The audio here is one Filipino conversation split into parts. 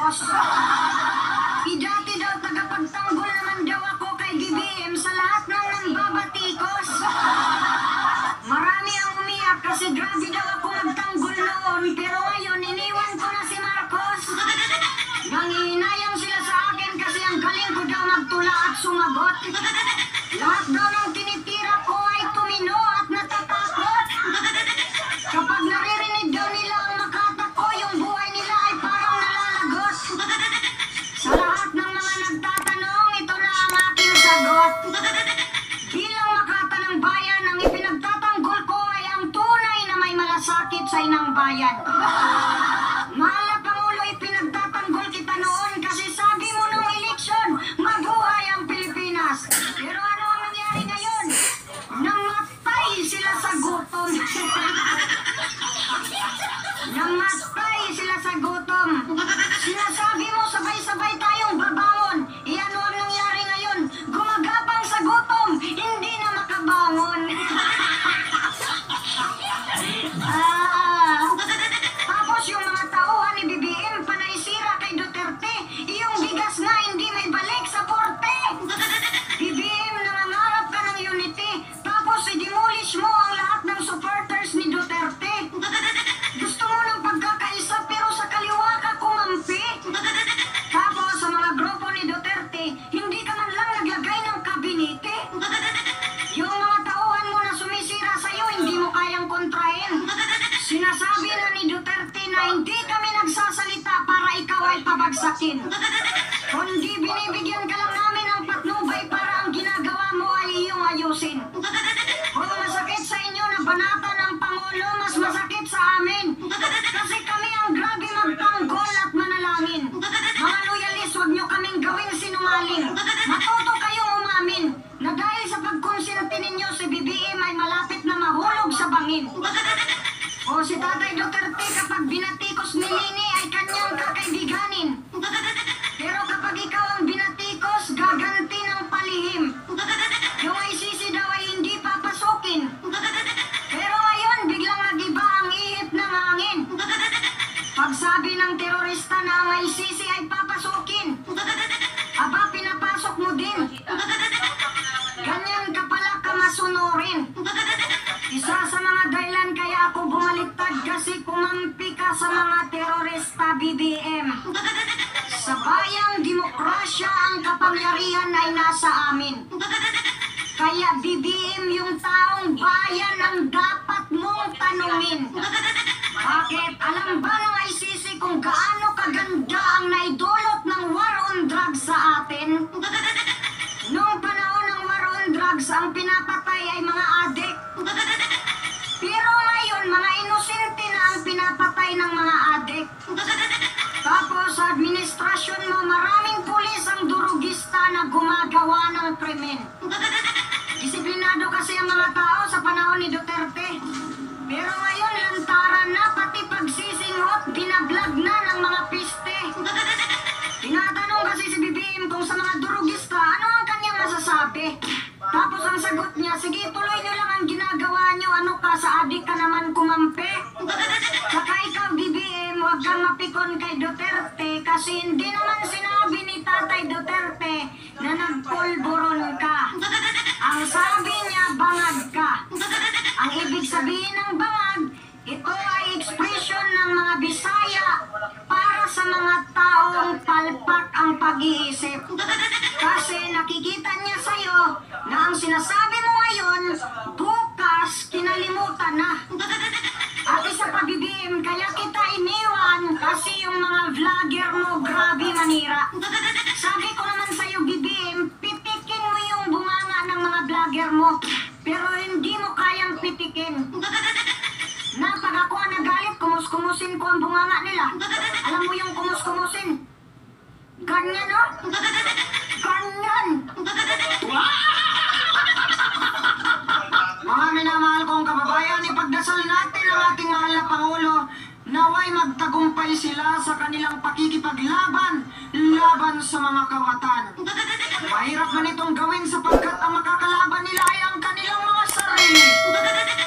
Marcos. Dati daw tagapagtanggol naman daw ako kay BBM sa lahat ng nambabatikos. Marami ang umiyak kasi grabe daw ako magtanggol noon, pero ngayon iniwan ko na si Marcos. Nangihinayang sila sa akin kasi ang galing ko daw magtula at sumagot. Lahat daw ng tinitira ko ay tumino at natatakot. Kapag naririnig daw nila ang makatak ko, yung buhay nila ay parang nalalagot. Sa lahat ng mga nagtatanong, ito na ang aking sagot. Bilang Makata ng Bayan, ang ipinagtatanggol ko ay ang tunay na may malasakit sa inang bayan. Mahal na Pangulo, ipinagtatanggol kita noon kasi sabi mo nung eleksyon, mabuhay ang Pilipinas. Pero ano ang nangyari ngayon? Namatay sila sa gutom. Namatay sila sa gutom. Sinasabi mo sabay-sabay tayong babangon. Iyan ang nangyari ngayon. Gumagapang sa gutom, hindi na makabangon. Tapos yung mga tauhan ni BBM panaisira kay Duterte. Yung bigas na hindi may balik sa porte. BBM, nangangarap ka ng unity. Tapos i-demolish mo ang lahat ng supporters ni Duterte. Gusto mo ng pagkakaisa pero sa kaliwa ka kumampi. Tapos sa mga grupo ni Duterte, hindi ka man lang naglagay ng kabinete. Yung mga tauhan mo na sumisira sa'yo, hindi mo kayang kontrahin. Sinasabi na ni Duterte na hindi kami nagsasalita para ikaw ay pabagsakin. Kundi binibigyan ka lang namin ng patnubay para ang ginagawa mo ay iyong ayusin. Kung masakit sa inyo na banata ng Pangulo, mas masakit sa amin. Kasi kami ang grabe magtanggol at manalangin. Mga loyalist, huwag nyo kaming gawing sinungaling. Matuto kayong umamin na dahil sa pagkonsinti ninyo si BBM ay malapit na mahulog sa bangin. O si Tatay Duterte kapag binatikos ni Lini ay kanyang kakaibiganin. Pero kapag ikaw ang binatikos, gaganti ng palihim. Yung ICC daw ay hindi papasukin. Pero ngayon, biglang nag-iba ang ihip ng hangin. Pagsabi ng terorista na ang ICC ay papasukin, aba, pinapasok mo din. Ganyan ka pala kamasunurin. Isa sa mga dahilan kaya ako bumaliktad kasi kumampi ka sa mga terorista BBM. Sa bayang demokrasya ang kapangyarihan ay nasa amin. Kaya BBM yung taong bayan ang dapat mong tanungin. Bakit? Alam ba ng ICC kung gaano kaganda ang naidulot ng war on drugs sa atin? Noong panahon ng war on drugs, ang pinapatay ay mga adik. Pero ngayon, mga inosente na ang pinapatay ng mga adik. Tapos sa administrasyon mo, maraming pulis ang durugista na gumagawa ng krimen. Disiplinado kasi ang mga tao sa panahon ni Duterte. Pero ngayon, lantaran na, pati pagsisingot, binablog na ng mga piste. Tinatanong kasi si BBM kung sa mga durugista, ano ang kanyang masasabi? Tapos ang sagot niya, sige, tuloy nyo lang ang ginagawa nyo, ano ka, sa adik ka naman kumampi. Saka ikaw, BBM, huwag kang mapikon kay Duterte kasi hindi naman sinabi ni Tatay Duterte na nagpulburon ka. Ang sabi niya, bangag ka. Ang ibig sabihin ng bangag, ito ay ekspresyon ng mga Bisaya para sa mga taong palpak ang pag-iisip. Kasi nakikita niya sa'yo na ang sinasabi mo ngayon, bukas kinalimutan na. At isa pa, BBM, kaya kita iniwan kasi yung mga vlogger mo grabe manira. Sabi ko naman sa'yo, BBM, pitikin mo yung bunganga ng mga vlogger mo, pero hindi mo kayang pitikin. Na pag ako ang nagalit, kumus-kumusin ko ang bunganga nila. Alam mo yung kumus-kumusin? Ganyan, no? Ganyan! Mga minamahal kong kababayan, ipagdasal natin ang ating mahal na Pangulo naway magtagumpay sila sa kanilang pakikipaglaban laban sa mga kawatan. Mahirap man itong gawin sapagkat ang makakalaban nila ay ang kanilang mga sarili.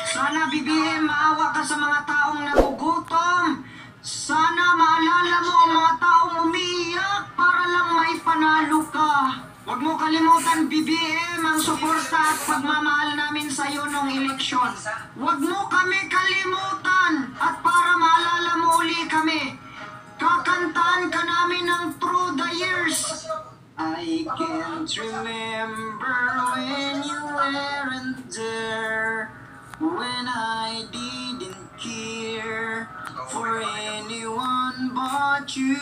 Sana BBM, maawa ka sa mga taong nagugutom. Sana maalala mo ang mga taong umiiyak kalimutan, BBM, ang suporta at pagmamahal namin sa iyo nung eleksyon. Huwag mo kami kalimutan at para maalala mo uli kami, kakantaan ka namin ng Through the Years. I can't remember when you weren't there, when I didn't care for anyone but you.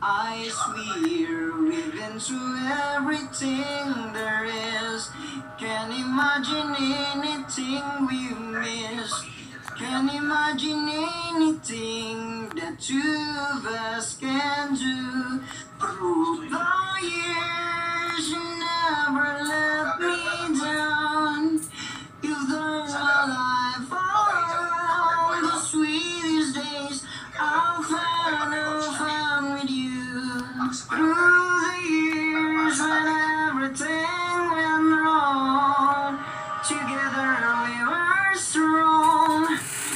I swear we've been through everything there is. Can't imagine anything we've missed. Can't imagine anything that two of us can do. Through the years, you never let me down. You've done what I found. The sweetest days I've found with you. Through the years when everything went wrong, together we were strong.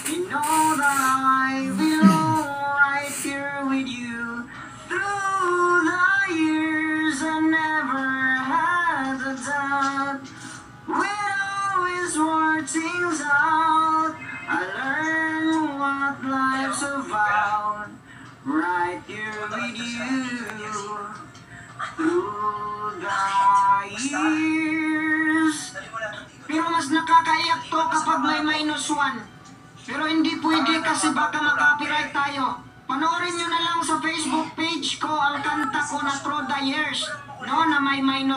You know that I belong right here with you. Through the years I never had a doubt. We'd always work things out. I learned what life's about. Right here with you. Through the years. Pero mas nakakaiyak to kapag may -1. Pero hindi pwede kasi baka makapiright tayo. Panoorin nyo na lang sa Facebook page ko ang kanta ko na Through the Years, no, na may -1.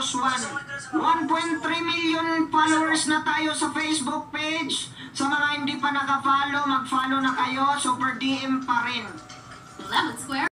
1.3 million followers na tayo sa Facebook page. Sa mga hindi pa naka-follow, mag-follow na kayo. Super DM pa rin. 11 Square